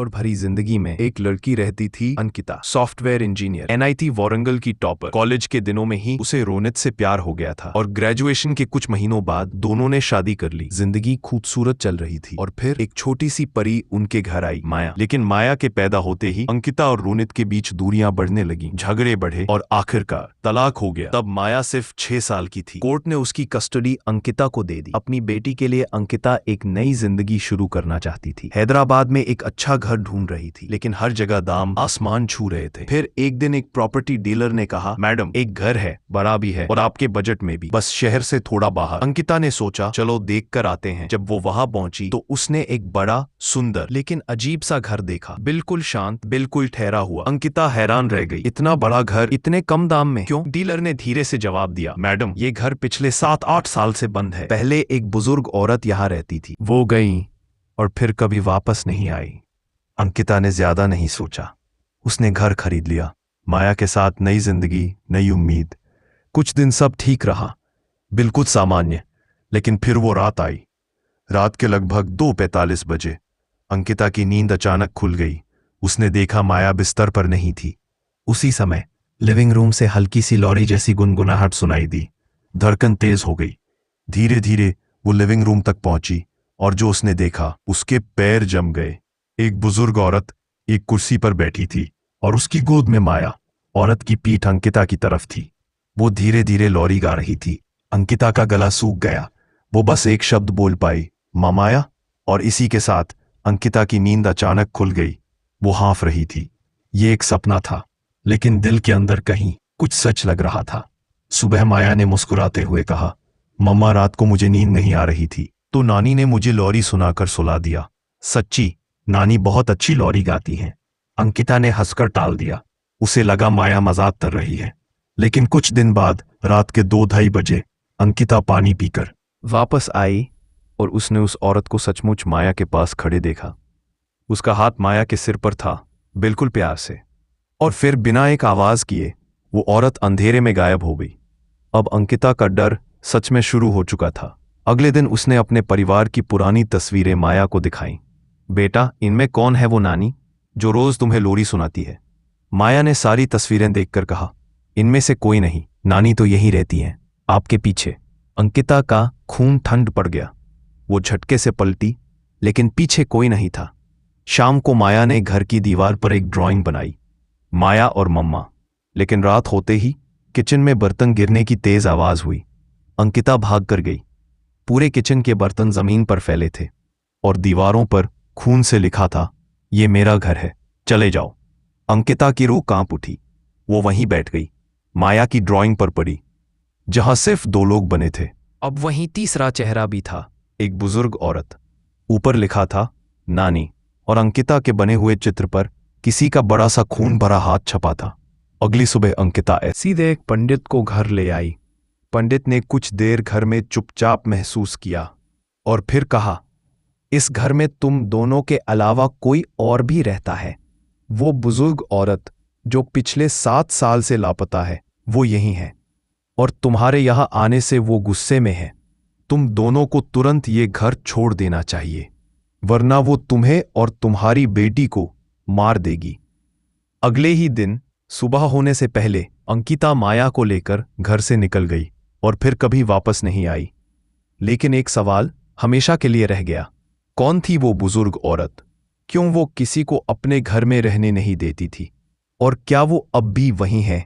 शोर भरी जिंदगी में एक लड़की रहती थी, Ankita, software engineer, NIT Warangal की टॉपर। कॉलेज के दिनों में ही उसे रोनित से प्यार हो गया था और ग्रेजुएशन के कुछ महीनों बाद दोनों ने शादी कर ली। जिंदगी खूबसूरत चल रही थी और फिर एक छोटी सी परी उनके घर आई, माया। लेकिन माया के पैदा होते ही अंकिता और रोनित के बीच दूरियां बढ़ने लगी, झगड़े बढ़े और आखिरकार तलाक हो गया। तब माया सिर्फ 6 साल की थी। कोर्ट ने उसकी कस्टडी अंकिता को दे दी। अपनी बेटी के लिए अंकिता एक नई जिंदगी शुरू करना चाहती थी। हैदराबाद में एक अच्छा घर ढूंढ रही थी, लेकिन हर जगह दाम आसमान छू रहे थे। फिर एक दिन एक प्रॉपर्टी डीलर ने कहा, मैडम एक घर है, बड़ा भी है और आपके बजट में भी, बस शहर से थोड़ा बाहर। अंकिता ने सोचा चलो देख कर आते हैं। जब वो वहां पहुंची तो उसने एक बड़ा, सुंदर लेकिन अजीब सा घर देखा, बिल्कुल शांत, बिल्कुल ठहरा हुआ। अंकिता हैरान रह गई, इतना बड़ा घर इतने कम दाम में क्यों? डीलर ने धीरे से जवाब दिया, मैडम ये घर पिछले 7-8 साल से बंद है। पहले एक बुजुर्ग औरत यहाँ रहती थी, वो गई और फिर कभी वापस नहीं आई। अंकिता ने ज्यादा नहीं सोचा, उसने घर खरीद लिया। माया के साथ नई जिंदगी, नई उम्मीद। कुछ दिन सब ठीक रहा, बिल्कुल सामान्य। लेकिन फिर वो रात आई। रात के लगभग 2:45 बजे अंकिता की नींद अचानक खुल गई। उसने देखा माया बिस्तर पर नहीं थी। उसी समय लिविंग रूम से हल्की सी लॉरी जैसी गुनगुनाहट सुनाई दी। धड़कन तेज हो गई। धीरे धीरे वो लिविंग रूम तक पहुंची और जो उसने देखा, उसके पैर जम गए। एक बुजुर्ग औरत एक कुर्सी पर बैठी थी और उसकी गोद में माया। औरत की पीठ अंकिता की तरफ थी। वो धीरे धीरे लॉरी गा रही थी। अंकिता का गला सूख गया। वो बस एक शब्द बोल पाई, माया। और इसी के साथ अंकिता की नींद अचानक खुल गई। वो हाँफ रही थी। ये एक सपना था, लेकिन दिल के अंदर कहीं कुछ सच लग रहा था। सुबह माया ने मुस्कुराते हुए कहा, मम्मा रात को मुझे नींद नहीं आ रही थी तो नानी ने मुझे लॉरी सुनाकर सुला दिया। सच्ची? नानी बहुत अच्छी लॉरी गाती हैं। अंकिता ने हंसकर टाल दिया। उसे लगा माया मजाक कर रही है। लेकिन कुछ दिन बाद रात के 2-2:30 बजे अंकिता पानी पीकर वापस आई और उसने उस औरत को सचमुच माया के पास खड़े देखा। उसका हाथ माया के सिर पर था, बिल्कुल प्यार से। और फिर बिना एक आवाज किए वो औरत अंधेरे में गायब हो गई। अब अंकिता का डर सच में शुरू हो चुका था। अगले दिन उसने अपने परिवार की पुरानी तस्वीरें माया को दिखाई। बेटा, इनमें कौन है वो नानी जो रोज तुम्हें लोरी सुनाती है? माया ने सारी तस्वीरें देखकर कहा, इनमें से कोई नहीं, नानी तो यही रहती हैं, आपके पीछे। अंकिता का खून ठंड पड़ गया। वो झटके से पलटी, लेकिन पीछे कोई नहीं था। शाम को माया ने घर की दीवार पर एक ड्राइंग बनाई, माया और मम्मा। लेकिन रात होते ही किचन में बर्तन गिरने की तेज आवाज हुई। अंकिता भाग कर गई। पूरे किचन के बर्तन जमीन पर फैले थे और दीवारों पर खून से लिखा था, ये मेरा घर है, चले जाओ। अंकिता की रूह कांप उठी। वो वहीं बैठ गई, माया की ड्राइंग पर पड़ी, जहां सिर्फ 2 लोग बने थे। अब वहीं तीसरा चेहरा भी था, एक बुजुर्ग औरत। ऊपर लिखा था, नानी, और अंकिता के बने हुए चित्र पर किसी का बड़ा सा खून भरा हाथ छपा था। अगली सुबह अंकिता सीधे एक पंडित को घर ले आई। पंडित ने कुछ देर घर में चुपचाप महसूस किया और फिर कहा, इस घर में तुम दोनों के अलावा कोई और भी रहता है। वो बुजुर्ग औरत जो पिछले 7 साल से लापता है, वो यही है और तुम्हारे यहां आने से वो गुस्से में है। तुम दोनों को तुरंत ये घर छोड़ देना चाहिए, वरना वो तुम्हें और तुम्हारी बेटी को मार देगी। अगले ही दिन सुबह होने से पहले अंकिता माया को लेकर घर से निकल गई और फिर कभी वापस नहीं आई। लेकिन एक सवाल हमेशा के लिए रह गया, कौन थी वो बुजुर्ग औरत? क्यों वो किसी को अपने घर में रहने नहीं देती थी? और क्या वो अब भी वहीं है?